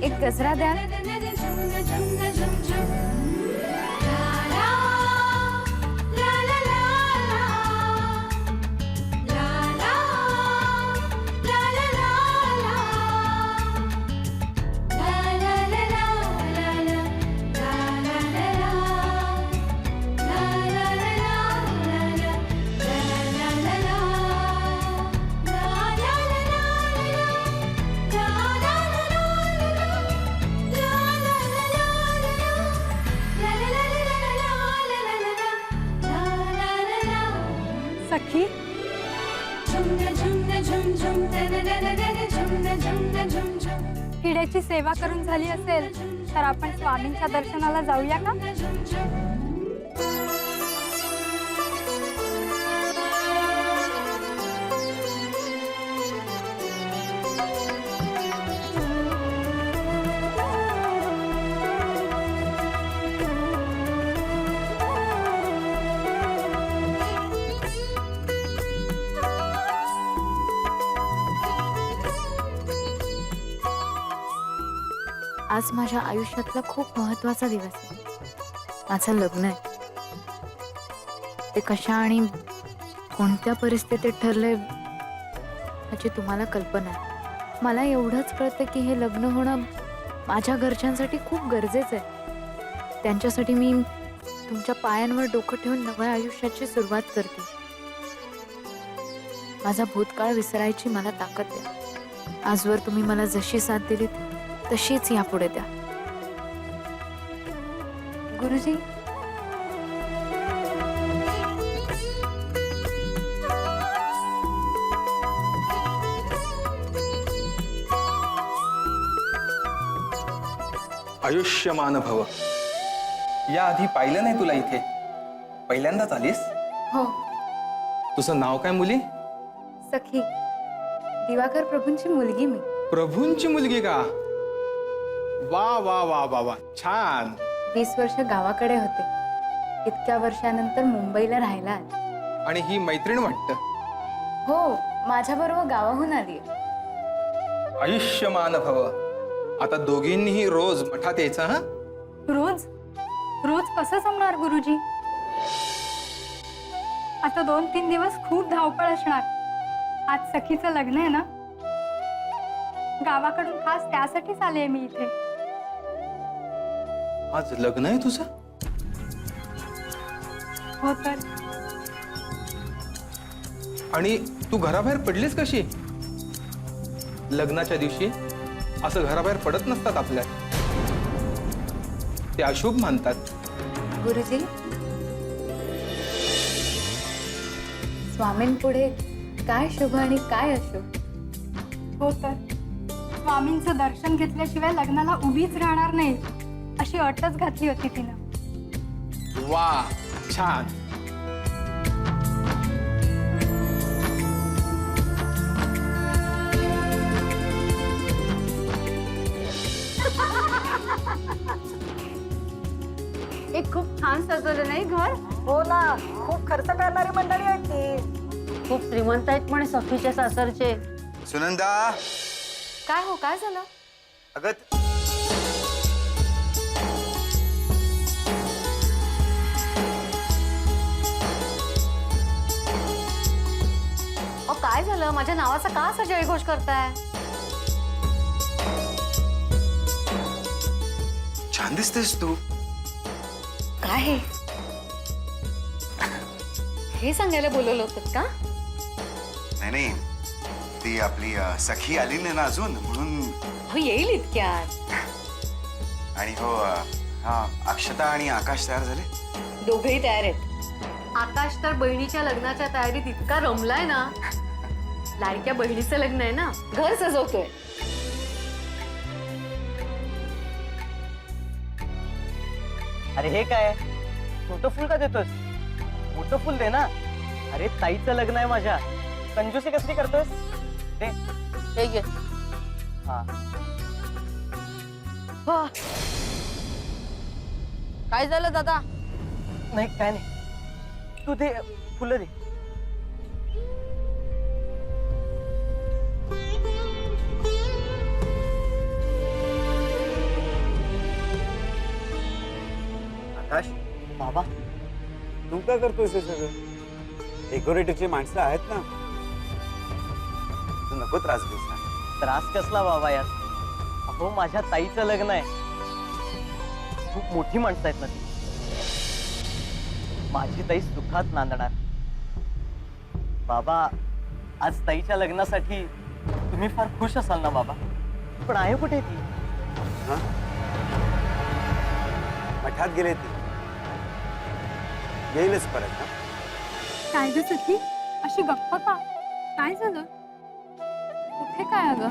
एक गजरा द्या. सखी, किड्याची सेवा करून झाली असेल तर आपण स्वामींच्या दर्शनाला जाऊया का? आज माझ्या आयुष्यातला खूप महत्त्वाचा दिवस आहे. माझं लग्न आहे. ते कशा आणि कोणत्या परिस्थितीत ठरले याची तुम्हाला कल्पना आहे. मला एवढंच कळतं की हे लग्न होणं माझ्या घरच्यांसाठी खूप गरजेचं आहे. त्यांच्यासाठी मी तुमच्या पायांवर डोकं ठेवून नव्या आयुष्याची सुरुवात करते. माझा भूतकाळ विसरायची मला ताकद द्या. आजवर तुम्ही मला जशी साथ दिलीत तशीच यापुढे द्या. गुरुजी, आयुष्यमान भव. या आधी पाहिलं नाही तुला इथे, पहिल्यांदाच आलीस? हो. तुझं नाव काय मुली? सखी, दिवाकर प्रभूंची मुलगी मी. प्रभूंची मुलगी का? वा वा वा वा वा, छान. 20 वर्ष गावाकडे होते. इतक्या वर्षानंतर मुंबईला राहायला आले. आणि ही मैत्रीण वाटतं? हो, माझ्याबरोबर गावाहून आली. आयुष्यमान भव. आता दोघींनीही रोज मठात यायचं. हा, रोज रोज कसं जमणार गुरुजी? आता 2-3 दिवस खूप धावपळ असणार. आज सखीचं लग्न आहे ना, गावाकडून खास त्यासाठीच आले मी इथे. आज लग्न आहे तुझं? हो तर. आणि तू घराबाहेर पडलीस कशी? लग्नाच्या दिवशी असं घराबाहेर पडत नसतात आपल्या, ते अशुभ मानतात. गुरुजी, स्वामींपुढे काय शुभ आणि काय अशुभ? हो तर. स्वामींचं दर्शन घेतल्याशिवाय लग्नाला उभीच राहणार नाही अशी अटच घातली होती तिनं. वा, छान. एक खूप छान सजवलं नाही घर? हो ना, खूप खर्च करणारी मंडळी आहेत ती. खूप श्रीमंत आहेत म्हणे सखीच्या सासरचे. सुनंदा, काय हो, काय झालं? अगं काय झालं? माझ्या नावाचा का असा जयघोष करताय? छान दिसतेस तू. काय हे सांगायला बोलवलं होतं का? नाही नाही, ती आपली सखी आली नाही ना अजून, म्हणून. हो, येईल इतक्यात. आणि हो, हा, अक्षता आणि आकाश तयार झाले? दोघेही तयार आहेत. आकाश तर बहिणीच्या लग्नाच्या तयारीत इतका रमलाय ना. लाडक्या बहिणीचं लग्न आहे ना, घर सजवतोय. अरे हे काय, छोटं फुल का देतोस? मोठं फुल दे ना. अरे ताईचं लग्न आहे माझ्या, कंजूसी कसली करतोस? दे. हे घे. हा, वाह. काय झालं दादा? नाही काय नाही, तू दे, फुलं दे. आकाश बाबा तू काय करतोयस हे सगळं? डेकोरेटरची माणसं आहेत ना. तू नको त्रास घेऊस ना. त्रास कसला बाबा यात? अहो माझ्या ताईचं लग्न आहे. खूप मोठी माणसं आहेत ना ती. माझी ताई सुखात नांदणार. बाबा आज ताईच्या लग्नासाठी तुम्ही फार खुश असाल ना बाबा, पण आहे कुठे ती? हा? मठात गेले ती. येईलच परत ना. काय ग सखी, अशी गप्प का? काय झालं? कुठे काय अगं,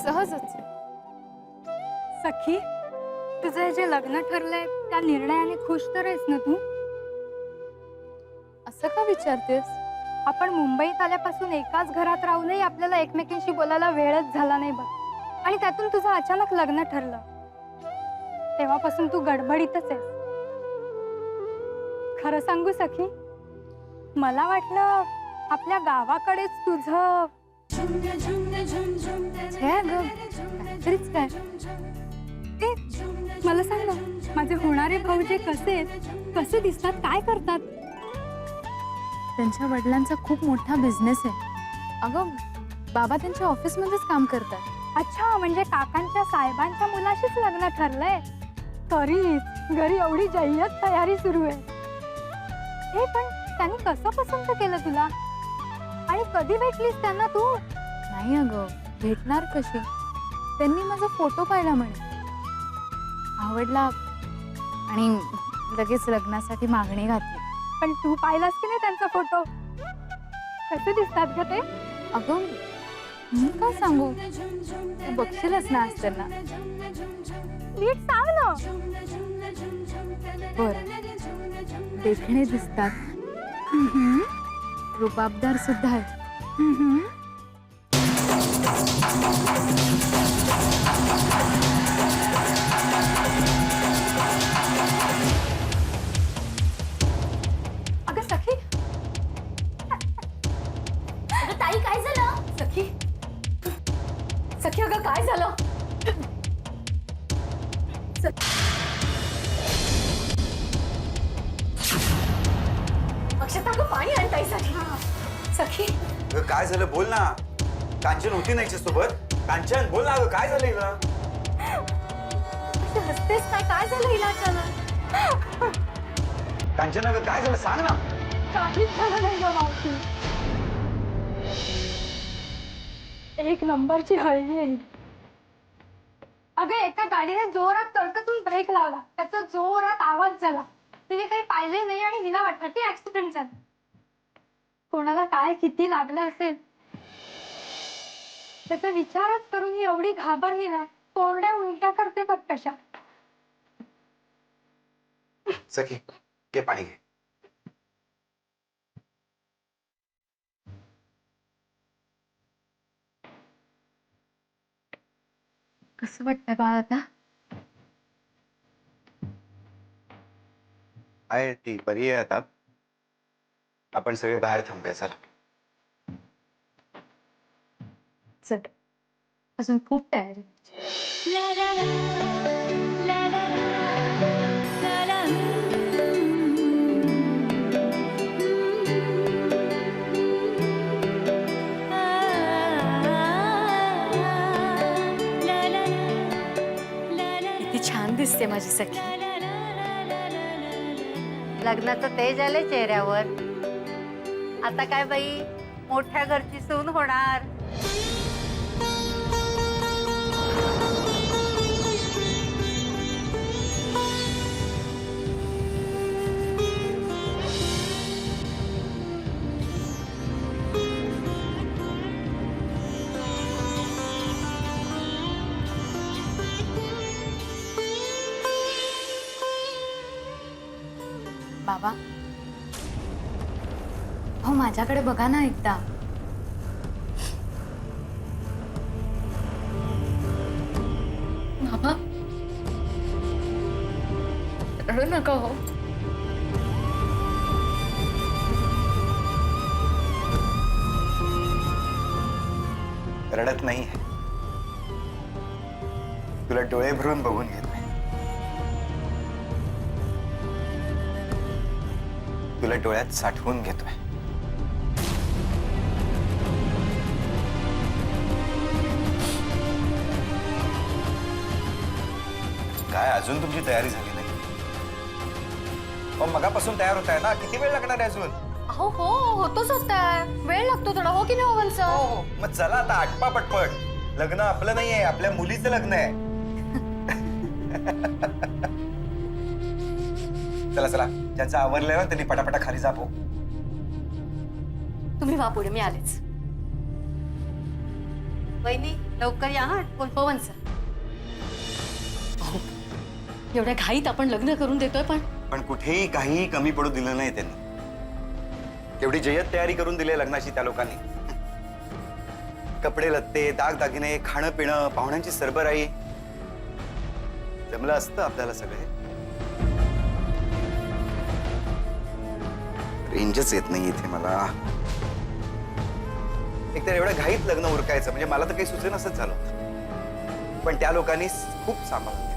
सहजच. सखी, तुझं हे जे लग्न ठरलंय त्या निर्णयाने खुश तर आहेस ना तू? असं का विचारतेस? आपण मुंबईत आल्यापासून एकाच घरात राहूनही आपल्याला एकमेकींशी बोलायला वेळच झाला नाही बघ. आणि त्यातून तुझं अचानक लग्न ठरलं. तेव्हापासून तू गडबडीतच आहेस. खरं सांगू सखी, मला वाटलं आपल्या गावाकडेच तुझं हे अगं, काहीतरीच काय. ए, मला सांग ना, माझे होणारे भाऊजे कसे आहेत, कसे दिसतात, काय करतात? त्यांच्या वडिलांचा खूप मोठा बिझनेस आहे. अगं बाबा त्यांच्या ऑफिसमध्येच काम करतात. अच्छा, म्हणजे काकांच्या साहेबांच्या मुलाशीच लग्न ठरलंय. तरीच घरी एवढी जय्यत तयारी सुरू आहे. हे पण त्यांनी कसं पसंत केलं तुला? आणि कधी भेटलीस त्यांना तू? नाही अगं, भेटणार कशी? त्यांनी माझा फोटो पाहिला म्हणे, आवडला आणि लगेच लग्नासाठी मागणी घातली. पण तू पाहिलास की नाही त्यांचा फोटो? कसे दिसतात ग ते? अगं मी काय सांगू, तू बघशीलच ना आज त्यांना. नीट सांग ना. बरं, देखणे दिसतात, रुबाबदार सुद्धा आहे. अगं सखी, अगं ताई काय झालं? सखी सखी अगं काय झालं? अक्षता अगं पाणी आण ताईसाठी. सखी अगं काय झालं बोल ना. कांचन होती नाही सोबत. कांचन बोल ना, अगं काय झालं हिला? अशी हसतेस काय झालं हिला अचानक? कांचन अगं काय झालं सांग ना. काहीच झालं नाही ग मावशी. एक नंबरची हळवी आहे. अगं एका गाडीने जोरात तडकतून ब्रेक लावला, त्याचा जोरात आवाज झाला. तिने काही पाहिले नाही आणि तिला वाटलं की ऍक्सिडेंट झाला. कोणाला काय किती लागलं असेल त्याचा विचारच करून ही एवढी घाबरली ना, कोरड्या उलट्या करते बघ कशा. सखी घे पाणी घे. कसं वाटतं बाळ आता? आहे ती बरी आहे आता. आपण सगळे बाहेर थांबूया चला. चल, अजून खूप तयारी. किती छान दिसते माझी सखी. लग्नाचं तेज आले चेहऱ्यावर. आता काय बाई, मोठ्या घरची सून होणार. बाबा, हो माझ्याकडे बघा ना एकदा. बाबा रडू नका हो. रडत नाही. तुला डोळे भरून बघून घेत नाही. तुला डोळ्यात साठवून घेतोय. काय अजून तुमची तयारी झाली नाही? मगापासून तयार होत आहे ना, किती वेळ लागणार आहे अजून? अहो हो होतोच होता, वेळ लागतो थोडा, हो की नाही वंश? मग चला आता आटपा पटपट. लग्न आपलं नाहीये, आपल्या मुलीचं लग्न आहे. चला चला, ज्यांचं आवरलंय ना त्यांनी पटापटा खाली जापो. तुम्ही वा पुढे, मी आलेच. वहिनी लवकर या हा, हो वंश. अहो, एवढ्या घाईत आपण लग्न करून देतोय, पण कुठेही काहीही कमी पडू दिलं नाही त्यांनी. एवढी जय्यत तयारी करून दिली लग्नाची त्या लोकांनी. कपडे लत्ते, दागदागिने, खाणं पिणं, पाहुण्यांची सरबराई. जमलं असतं आपल्याला सगळे. रेंजच येत नाही इथे मला. एकतर एवढ्या घाईत लग्न उरकायचं म्हणजे मला तर काही सुचेनासच झालं. पण त्या लोकांनी खूप सांभाळून घेतलं.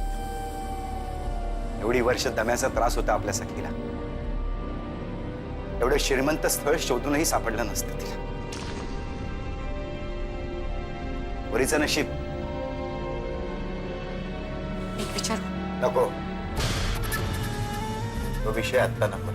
एवढी वर्ष दम्याचा त्रास होता आपल्या सखीला. एवढं श्रीमंत स्थळ शोधूनही सापडलं नसतं तिला. वरीचं नशीब. एक विचार. नको, तो विषय आत्ता नको.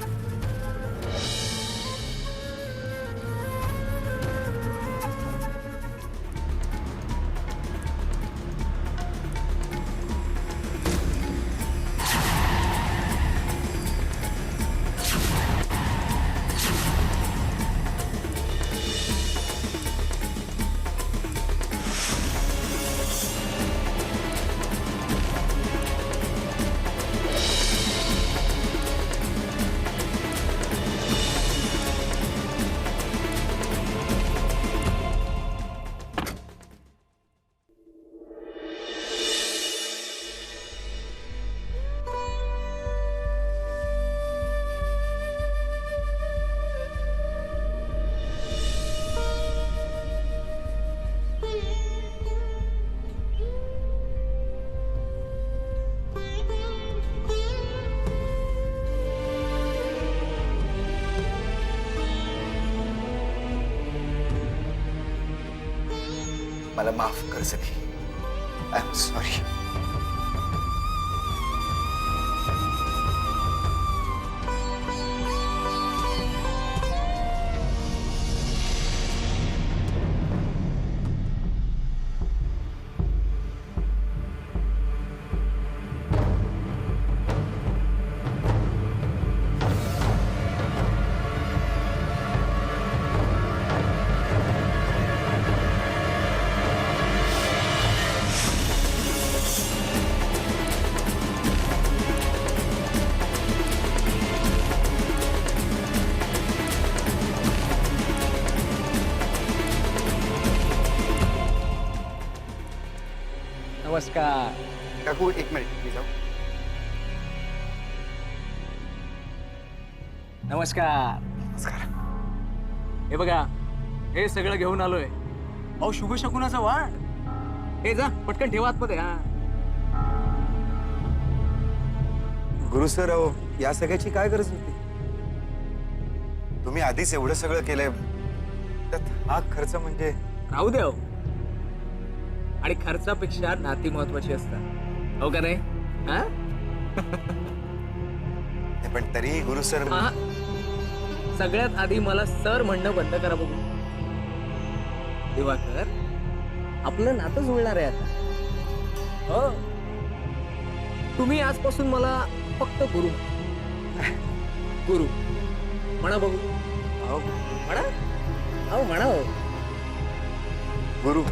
मला माफ कर सखी. I am sorry. नमस्कार काकू, एक मिनिट प्लीज. नमस्कार. नमस्कार. हे बघा, हे सगळं घेऊन आलोय. अहो शुभ शकुनाचा वाण. हे जा पटकन ठेवा आतमध्ये. हा गुरु सर, अहो या सगळ्याची काय गरज होती? तुम्ही आधीच एवढं सगळं केलंय, त्यात हा खर्च म्हणजे. राहू द्या हो. आणि खर्चापेक्षा नाती महत्वाची असतात, हो का नाही? हा? पण तरीही गुरु सर. हा. सगळ्यात आधी मला सर म्हणणं बंद करा बघू. दिवाकर, आपलं नातं जुळणार आहे आता. हो, तुम्ही आजपासून मला फक्त गुरु गुरु म्हणा बघू. अहो, म्हणा. अहो म्हणा हो. गुरु.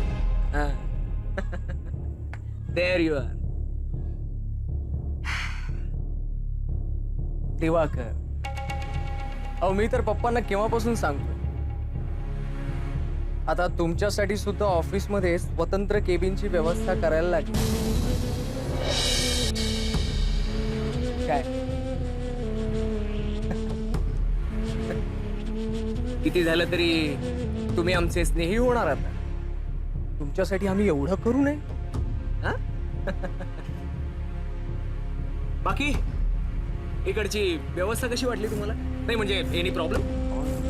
हा. There you are. दिवाकर, अहो मी तर पप्पांना केव्हापासून सांगतोय, आता तुमच्यासाठी सुद्धा ऑफिसमध्ये स्वतंत्र केबिनची व्यवस्था करायला लागली. काय किती झालं तरी तुम्ही आमचे स्नेही होणार आता. तुमच्यासाठी आम्ही एवढं करू नये. हा? बाकी इकडची व्यवस्था कशी वाटली तुम्हाला? नाही म्हणजे एनी प्रॉब्लेम?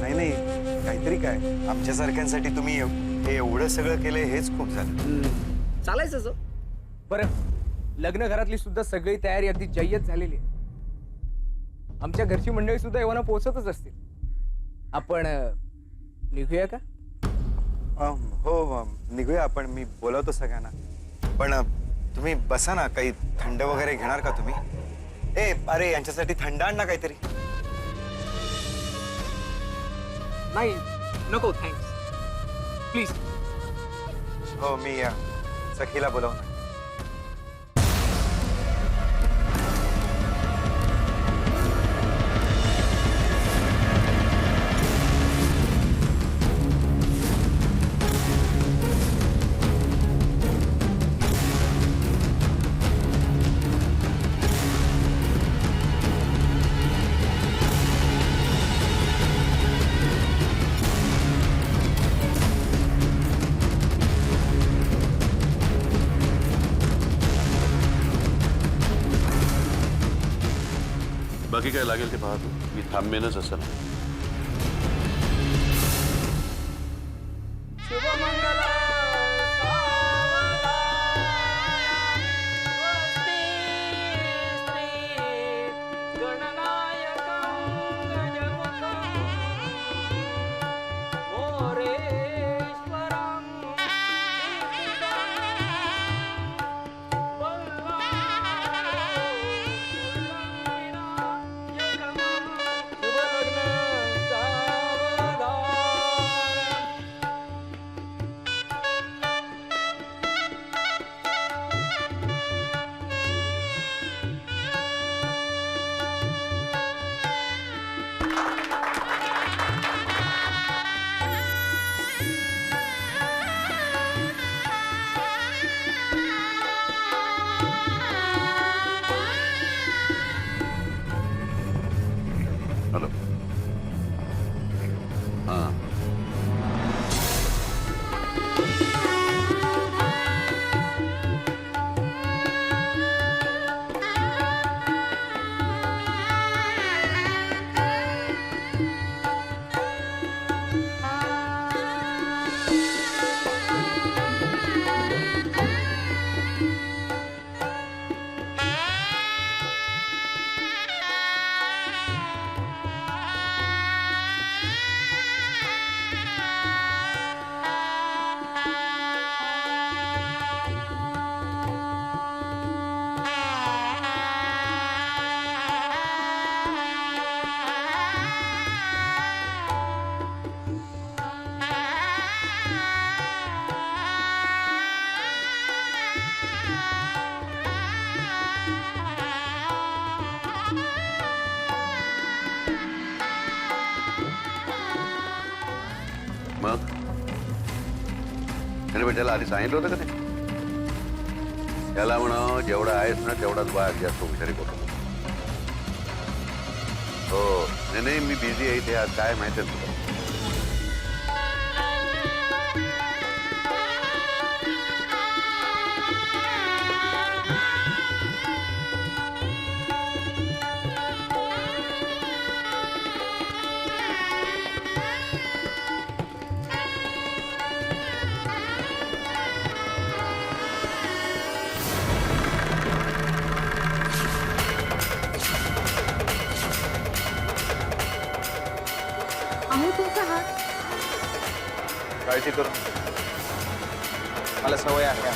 नाही नाही, काहीतरी काय, आमच्यासारख्यांसाठी तुम्ही हे एवढं सगळं केलंय हेच खूप झालं. चालायचंच हो. बरं, लग्न घरातली सुद्धा सगळी तयारी अगदी जय्यत झालेली आहे. आमच्या घरची मंडळी सुद्धा एव्हाना पोहोचतच असतील. आपण निघूया का? हो निघूया आपण, मी बोलवतो सगळ्यांना. पण तुम्ही बसा ना, काही थंड वगैरे घेणार का तुम्ही? अरे यांच्यासाठी थंड आण ना काहीतरी. नाही नको, थँक्स प्लीज. हो मी सखीला बोलवणार. बाकी काय लागेल ते पाहतो मी, थांबेनच असं. हॅलो. हां मग आणि त्याला आधी सांगितलं होतं का ते? त्याला म्हणा जेवढा आहेस ना तेवढाच बाहेर जास्त हुशारी करतो. हो नाही मी बिझी आहे ते आज, काय माहिती आहे तुला? अहो तुमचा हात काळजी करू, मला सवय आहे.